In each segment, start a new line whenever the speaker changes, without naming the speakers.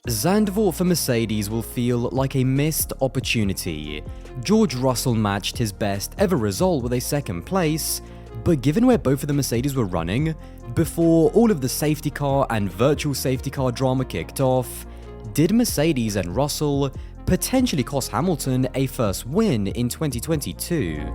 Zandvoort for Mercedes will feel like a missed opportunity. George Russell matched his best ever result with a second place, but given where both of the Mercedes were running, before all of the safety car and virtual safety car drama kicked off, did Mercedes and Russell potentially cost Hamilton a first win in 2022?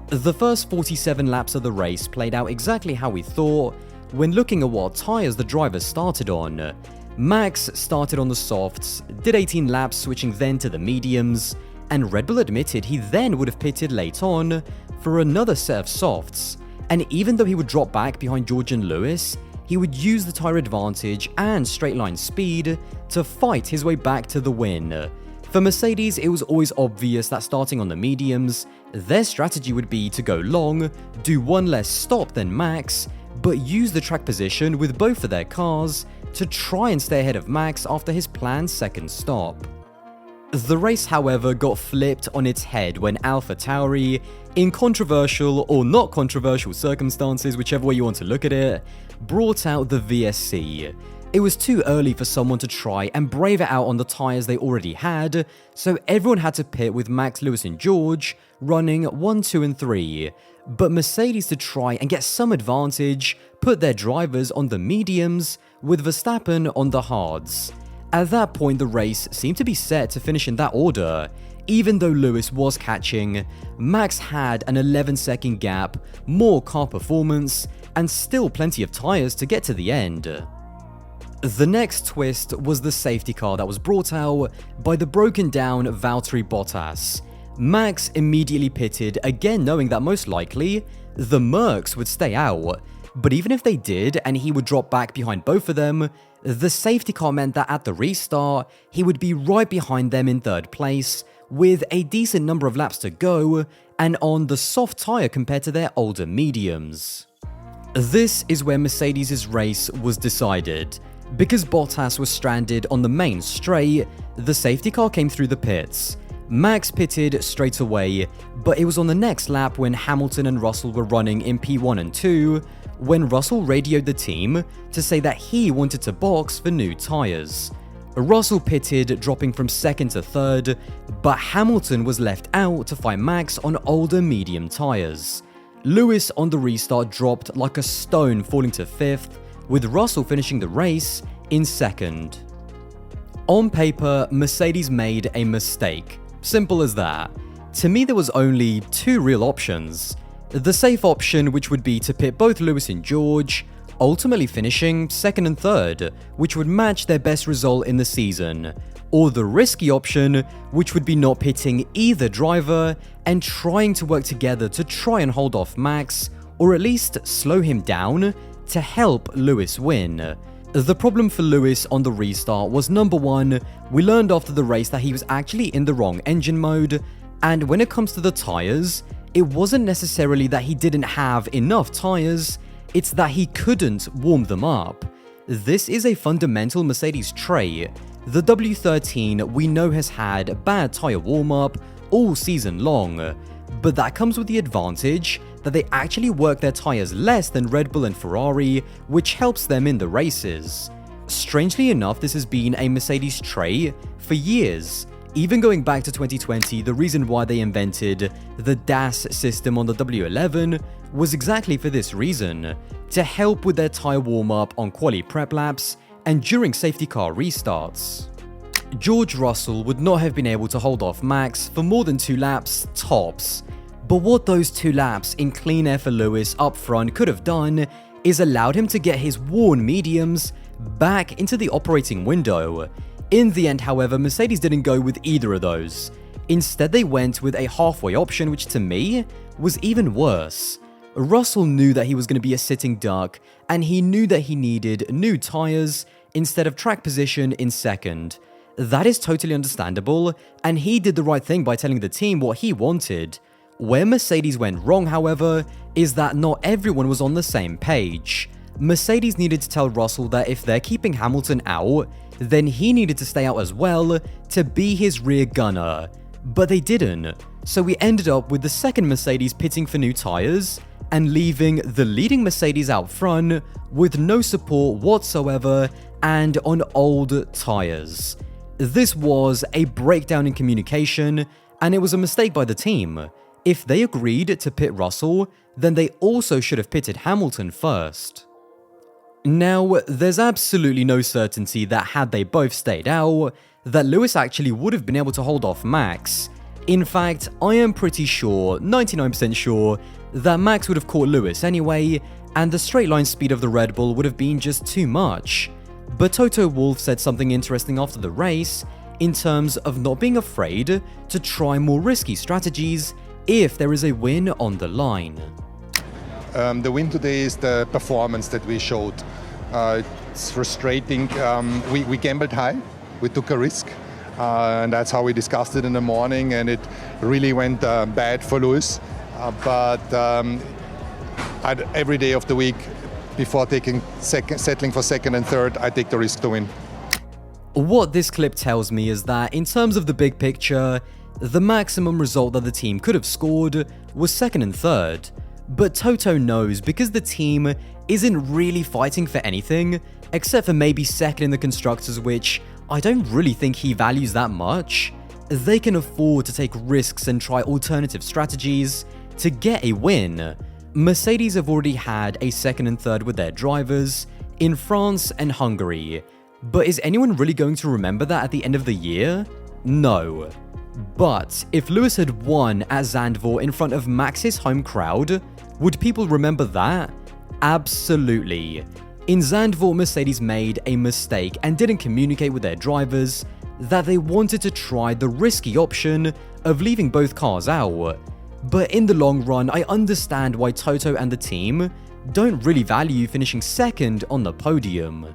The first 47 laps of the race played out exactly how we thought when looking at what tyres the drivers started on. Max started on the softs, did 18 laps switching then to the mediums, and Red Bull admitted he then would have pitted late on for another set of softs, and even though he would drop back behind George and Lewis, he would use the tyre advantage and straight line speed to fight his way back to the win. For Mercedes, it was always obvious that starting on the mediums, their strategy would be to go long, do one less stop than Max, but use the track position with both of their cars to try and stay ahead of Max after his planned second stop. The race, however, got flipped on its head when AlphaTauri, in controversial or not controversial circumstances, whichever way you want to look at it, brought out the VSC. It was too early for someone to try and brave it out on the tyres they already had, so everyone had to pit with Max, Lewis and George running 1, 2 and 3. But Mercedes, to try and get some advantage, put their drivers on the mediums with Verstappen on the hards. At that point, the race seemed to be set to finish in that order. Even though Lewis was catching, Max had an 11-second gap, more car performance, and still plenty of tyres to get to the end. The next twist was the safety car that was brought out by the broken down Valtteri Bottas. Max immediately pitted, again knowing that most likely the Mercs would stay out, but even if they did and he would drop back behind both of them, the safety car meant that at the restart he would be right behind them in third place with a decent number of laps to go and on the soft tyre compared to their older mediums. This is where Mercedes' race was decided. Because Bottas was stranded on the main straight, the safety car came through the pits. Max pitted straight away, but it was on the next lap when Hamilton and Russell were running in P1 and 2, when Russell radioed the team to say that he wanted to box for new tyres. Russell pitted, dropping from second to third, but Hamilton was left out to fight Max on older medium tyres. Lewis on the restart dropped like a stone, falling to fifth, with Russell finishing the race in second. On paper, Mercedes made a mistake. Simple as that. To me, there was only two real options. The safe option, which would be to pit both Lewis and George, ultimately finishing second and third, which would match their best result in the season. Or the risky option, which would be not pitting either driver and trying to work together to try and hold off Max, or at least slow him down to help Lewis win. The problem for Lewis on the restart was, number one, we learned after the race that he was actually in the wrong engine mode, and when it comes to the tyres, it wasn't necessarily that he didn't have enough tyres, it's that he couldn't warm them up. This is a fundamental Mercedes trait. The W13 we know has had bad tyre warm-up all season long, but that comes with the advantage that they actually work their tyres less than Red Bull and Ferrari, which helps them in the races. Strangely enough, this has been a Mercedes trait for years. Even going back to 2020, the reason why they invented the DAS system on the W11 was exactly for this reason, to help with their tyre warm-up on quali prep laps and during safety car restarts. George Russell would not have been able to hold off Max for more than 2 laps tops. But what those 2 laps in clean air for Lewis up front could have done is allowed him to get his worn mediums back into the operating window. In the end, however, Mercedes didn't go with either of those. Instead, they went with a halfway option, which to me was even worse. Russell knew that he was going to be a sitting duck, and he knew that he needed new tyres instead of track position in second. That is totally understandable, and he did the right thing by telling the team what he wanted. Where Mercedes went wrong, however, is that not everyone was on the same page. Mercedes needed to tell Russell that if they're keeping Hamilton out, then he needed to stay out as well to be his rear gunner. But they didn't, so we ended up with the second Mercedes pitting for new tyres, and leaving the leading Mercedes out front with no support whatsoever and on old tyres. This was a breakdown in communication, and it was a mistake by the team. If they agreed to pit Russell, then they also should have pitted Hamilton first. Now, there's absolutely no certainty that had they both stayed out, that Lewis actually would have been able to hold off Max. In fact, I am pretty sure, 99% sure, that Max would have caught Lewis anyway, and the straight line speed of the Red Bull would have been just too much. But Toto Wolff said something interesting after the race, in terms of not being afraid to try more risky strategies if there is a win on the line.
The win today is the performance that we showed. It's frustrating. We gambled high, we took a risk, and that's how we discussed it in the morning, and it really went bad for Lewis. But every day of the week, before settling for second and third, I take the risk to win.
What this clip tells me is that in terms of the big picture, the maximum result that the team could have scored was second and third. But Toto knows because the team isn't really fighting for anything, except for maybe second in the Constructors, which I don't really think he values that much. They can afford to take risks and try alternative strategies to get a win. Mercedes have already had a second and third with their drivers in France and Hungary. But is anyone really going to remember that at the end of the year? No. But if Lewis had won at Zandvoort in front of Max's home crowd, would people remember that? Absolutely. In Zandvoort, Mercedes made a mistake and didn't communicate with their drivers that they wanted to try the risky option of leaving both cars out. But in the long run, I understand why Toto and the team don't really value finishing second on the podium.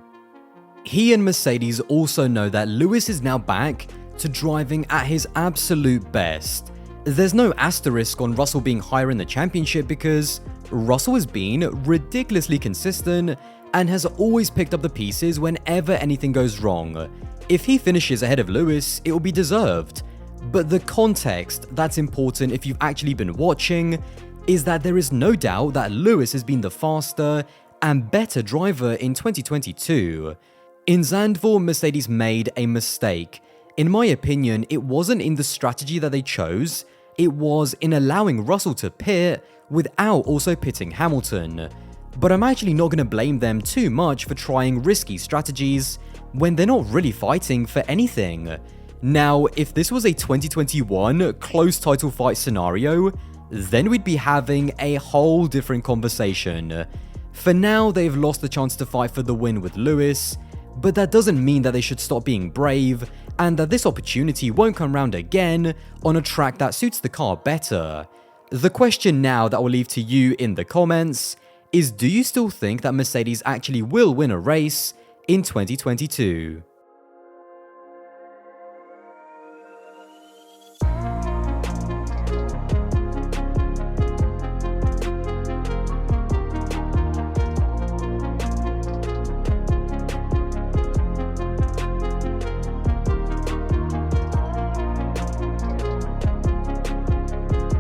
He and Mercedes also know that Lewis is now back to driving at his absolute best. There's no asterisk on Russell being higher in the championship because Russell has been ridiculously consistent and has always picked up the pieces whenever anything goes wrong. If he finishes ahead of Lewis, it will be deserved. But the context that's important if you've actually been watching is that there is no doubt that Lewis has been the faster and better driver in 2022. In Zandvoort, Mercedes made a mistake. In my opinion, it wasn't in the strategy that they chose, it was in allowing Russell to pit without also pitting Hamilton. But I'm actually not going to blame them too much for trying risky strategies when they're not really fighting for anything. Now, if this was a 2021 close title fight scenario, then we'd be having a whole different conversation. For now, they've lost the chance to fight for the win with Lewis, but that doesn't mean that they should stop being brave and that this opportunity won't come round again on a track that suits the car better. The question now that I will leave to you in the comments is, do you still think that Mercedes actually will win a race in 2022?